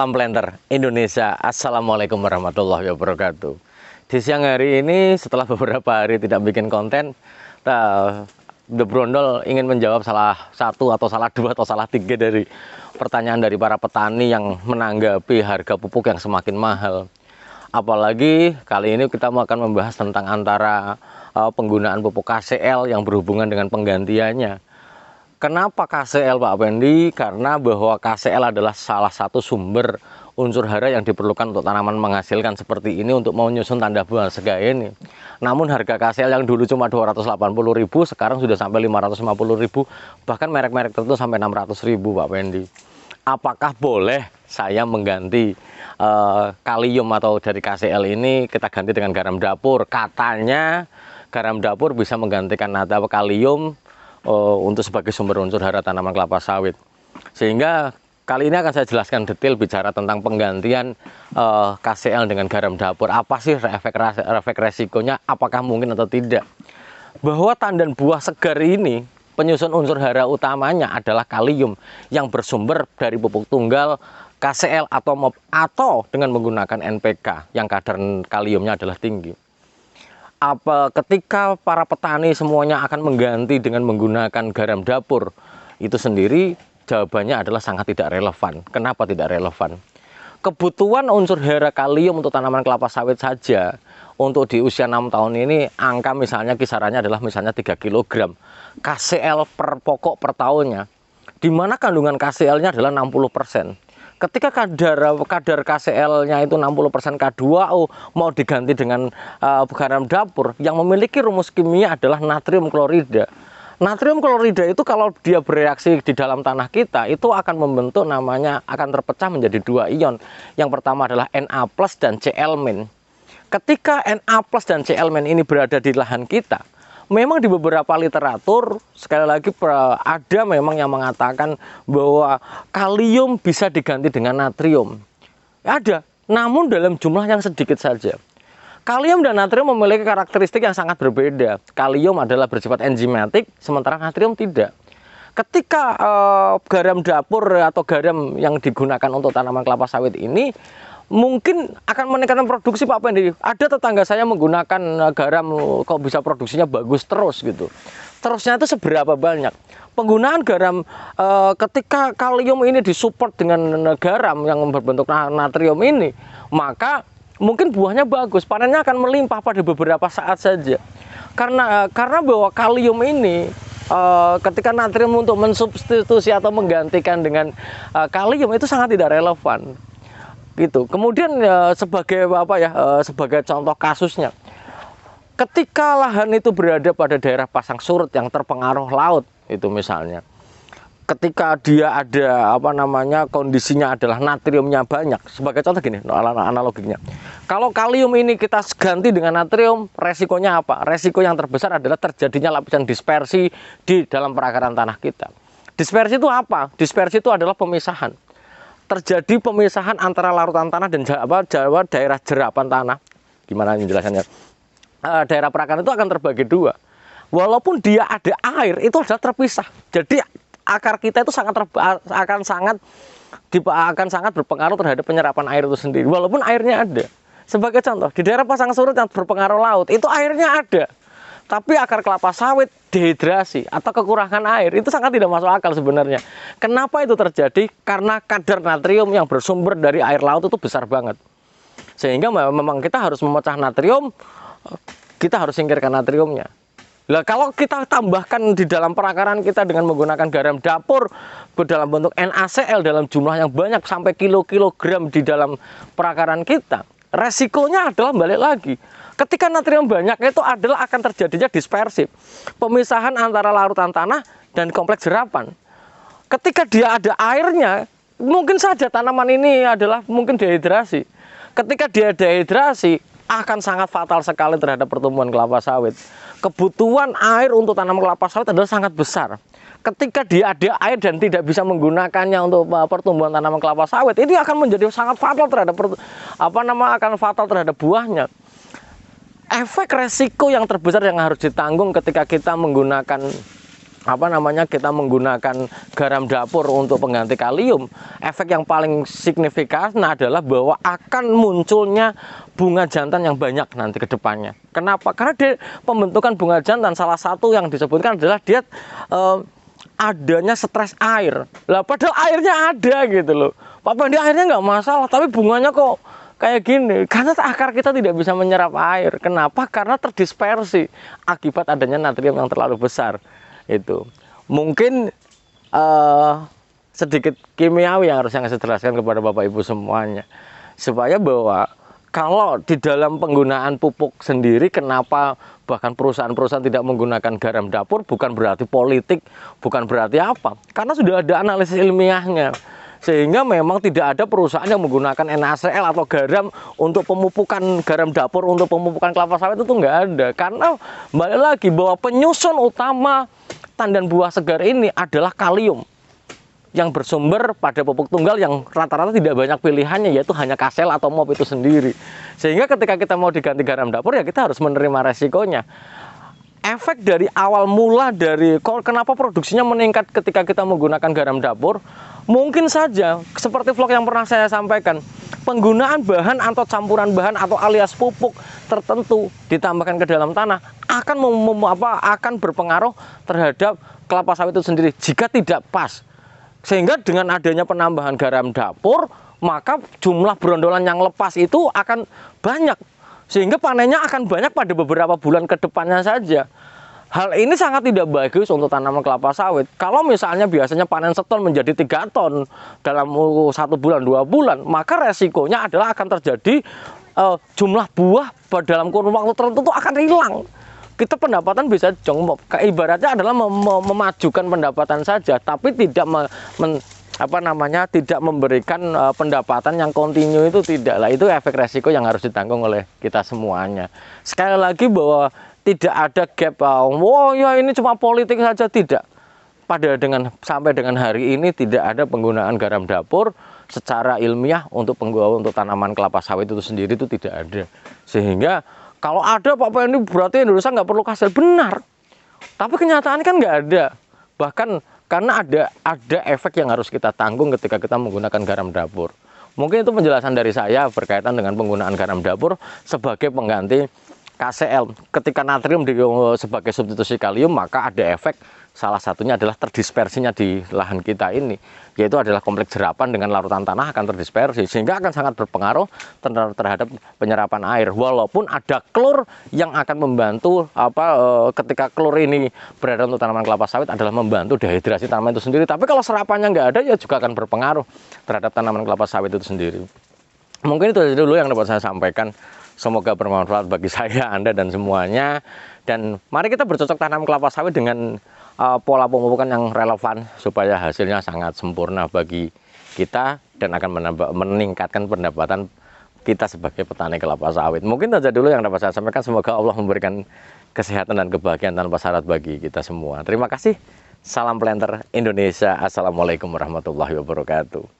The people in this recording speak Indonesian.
Salam planter Indonesia. Assalamualaikum warahmatullahi wabarakatuh. Di siang hari ini setelah beberapa hari tidak bikin konten, The Brondol ingin menjawab salah satu atau salah dua atau salah tiga dari pertanyaan dari para petani yang menanggapi harga pupuk yang semakin mahal. Apalagi kali ini kita akan membahas tentang antara penggunaan pupuk KCL yang berhubungan dengan penggantiannya. Kenapa KCL, Pak Pendi? Karena bahwa KCL adalah salah satu sumber unsur hara yang diperlukan untuk tanaman menghasilkan seperti ini untuk menyusun tanda buah segar ini. Namun harga KCL yang dulu cuma 280.000 sekarang sudah sampai 550.000, bahkan merek-merek tertentu sampai 600.000, Pak Pendi. Apakah boleh saya mengganti kalium atau dari KCL ini kita ganti dengan garam dapur? Katanya garam dapur bisa menggantikan nada kalium untuk sebagai sumber unsur hara tanaman kelapa sawit. Sehingga kali ini akan saya jelaskan detail bicara tentang penggantian KCL dengan garam dapur. Apa sih efek resikonya, apakah mungkin atau tidak. Bahwa tandan buah segar ini penyusun unsur hara utamanya adalah kalium yang bersumber dari pupuk tunggal KCL atau MOP atau dengan menggunakan NPK yang kadar kaliumnya adalah tinggi. Ketika para petani semuanya akan mengganti dengan menggunakan garam dapur itu sendiri, jawabannya adalah sangat tidak relevan. Kenapa tidak relevan? Kebutuhan unsur hara kalium untuk tanaman kelapa sawit saja untuk di usia 6 tahun ini angka misalnya kisarannya adalah misalnya 3 kg KCL per pokok per tahunnya, di mana kandungan KCL-nya adalah 60%. Ketika kadar KCL-nya itu 60% K2O mau diganti dengan garam dapur yang memiliki rumus kimia adalah natrium klorida. Natrium klorida itu kalau dia bereaksi di dalam tanah kita itu akan membentuk namanya, akan terpecah menjadi dua ion. Yang pertama adalah Na+ dan Cl-. Ketika Na+ dan Cl- ini berada di lahan kita, memang di beberapa literatur, sekali lagi ada memang yang mengatakan bahwa kalium bisa diganti dengan natrium. Ada, namun dalam jumlah yang sedikit saja. Kalium dan natrium memiliki karakteristik yang sangat berbeda. Kalium adalah bersifat enzimatik, sementara natrium tidak. Ketika garam dapur atau garam yang digunakan untuk tanaman kelapa sawit ini mungkin akan meningkatkan produksi, Pak Pendi. Ada tetangga saya menggunakan garam kok bisa produksinya bagus terus gitu. Terusnya itu seberapa banyak? Penggunaan garam ketika kalium ini disupport dengan garam yang berbentuk natrium ini, maka mungkin buahnya bagus, panennya akan melimpah pada beberapa saat saja. Karena bahwa kalium ini ketika natrium untuk mensubstitusi atau menggantikan dengan kalium itu sangat tidak relevan. Gitu. Kemudian sebagai sebagai contoh kasusnya, ketika lahan itu berada pada daerah pasang surut yang terpengaruh laut itu misalnya, ketika dia ada kondisinya adalah natriumnya banyak, sebagai contoh gini analoginya, kalau kalium ini kita ganti dengan natrium, resikonya apa? Resiko yang terbesar adalah terjadinya lapisan dispersi di dalam perakaran tanah kita. Dispersi itu apa? Dispersi itu adalah pemisahan. Terjadi pemisahan antara larutan tanah dan daerah jerapan tanah. Gimana penjelasannya? Daerah perakaran itu akan terbagi dua. Walaupun dia ada air, itu adalah terpisah. Jadi akar kita itu akan sangat berpengaruh terhadap penyerapan air itu sendiri. Walaupun airnya ada. Sebagai contoh, di daerah pasang surut yang berpengaruh laut, itu airnya ada. Tapi akar kelapa sawit dehidrasi atau kekurangan air itu sangat tidak masuk akal sebenarnya. Kenapa itu terjadi? Karena kadar natrium yang bersumber dari air laut itu besar banget. Sehingga memang kita harus memecah natrium, kita harus singkirkan natriumnya. Nah, kalau kita tambahkan di dalam perakaran kita dengan menggunakan garam dapur dalam bentuk NaCl dalam jumlah yang banyak sampai kilogram di dalam perakaran kita, resikonya adalah balik lagi. Ketika natrium banyak itu adalah akan terjadinya dispersi, pemisahan antara larutan tanah dan kompleks jerapan. Ketika dia ada airnya, mungkin saja tanaman ini adalah mungkin dehidrasi. Ketika dia dehidrasi, akan sangat fatal sekali terhadap pertumbuhan kelapa sawit. Kebutuhan air untuk tanaman kelapa sawit adalah sangat besar. Ketika dia ada air dan tidak bisa menggunakannya untuk pertumbuhan tanaman kelapa sawit, ini akan menjadi sangat fatal terhadap fatal terhadap buahnya. Efek resiko yang terbesar yang harus ditanggung ketika kita menggunakan kita menggunakan garam dapur untuk pengganti kalium, efek yang paling signifikan adalah bahwa akan munculnya bunga jantan yang banyak nanti ke depannya. Kenapa? Karena pembentukan bunga jantan salah satu yang disebutkan adalah dia adanya stres air. Lah padahal airnya ada gitu loh. Pak Pandi airnya nggak masalah, tapi bunganya kok kayak gini, karena akar kita tidak bisa menyerap air. Kenapa? Karena terdispersi akibat adanya natrium yang terlalu besar. Itu mungkin sedikit kimiawi yang harus saya jelaskan kepada Bapak Ibu semuanya, supaya bahwa kalau di dalam penggunaan pupuk sendiri, kenapa bahkan perusahaan-perusahaan tidak menggunakan garam dapur, bukan berarti politik, bukan berarti apa, karena sudah ada analisis ilmiahnya. Sehingga memang tidak ada perusahaan yang menggunakan NaCl atau garam untuk pemupukan garam dapur, untuk pemupukan kelapa sawit, itu nggak ada. Karena balik lagi bahwa penyusun utama tandan buah segar ini adalah kalium yang bersumber pada pupuk tunggal yang rata-rata tidak banyak pilihannya, yaitu hanya KSEL atau MOP itu sendiri. Sehingga ketika kita mau diganti garam dapur, ya kita harus menerima resikonya. Efek dari awal mula dari kenapa produksinya meningkat ketika kita menggunakan garam dapur, mungkin saja seperti vlog yang pernah saya sampaikan, penggunaan bahan atau campuran bahan atau alias pupuk tertentu ditambahkan ke dalam tanah akan berpengaruh terhadap kelapa sawit itu sendiri jika tidak pas. Sehingga dengan adanya penambahan garam dapur, maka jumlah berondolan yang lepas itu akan banyak, sehingga panennya akan banyak pada beberapa bulan ke depannya saja. Hal ini sangat tidak bagus untuk tanaman kelapa sawit. Kalau misalnya biasanya panen seton menjadi 3 ton dalam 1 bulan 2 bulan, maka resikonya adalah akan terjadi jumlah buah dalam kurun waktu tertentu akan hilang. Kita pendapatan bisa jongkok, ibaratnya adalah memajukan pendapatan saja, tapi tidak tidak memberikan pendapatan yang kontinu, itu tidak lah. Itu efek resiko yang harus ditanggung oleh kita semuanya. Sekali lagi bahwa tidak ada gap, wow ya ini cuma politik saja, tidak. Sampai dengan hari ini tidak ada penggunaan garam dapur secara ilmiah untuk tanaman kelapa sawit itu sendiri, itu tidak ada. Sehingga kalau ada Pak Pendi berarti Indonesia nggak perlu KSEL, benar. Tapi kenyataannya kan nggak ada. Bahkan karena ada efek yang harus kita tanggung ketika kita menggunakan garam dapur. Mungkin itu penjelasan dari saya berkaitan dengan penggunaan garam dapur sebagai pengganti KSEL. Ketika natrium sebagai substitusi kalium, maka ada efek, salah satunya adalah terdispersinya di lahan kita ini, yaitu adalah kompleks jerapan dengan larutan tanah akan terdispersi, sehingga akan sangat berpengaruh terhadap penyerapan air. Walaupun ada klor yang akan membantu ketika klor ini berada untuk tanaman kelapa sawit adalah membantu dehidrasi tanaman itu sendiri. Tapi kalau serapannya nggak ada, ya juga akan berpengaruh terhadap tanaman kelapa sawit itu sendiri. Mungkin itu dulu yang dapat saya sampaikan. Semoga bermanfaat bagi saya, Anda, dan semuanya. Dan mari kita bercocok tanam kelapa sawit dengan pola pemupukan yang relevan supaya hasilnya sangat sempurna bagi kita dan akan meningkatkan pendapatan kita sebagai petani kelapa sawit. Mungkin saja dulu yang dapat saya sampaikan. Semoga Allah memberikan kesehatan dan kebahagiaan tanpa syarat bagi kita semua. Terima kasih. Salam Planter Indonesia. Assalamualaikum warahmatullahi wabarakatuh.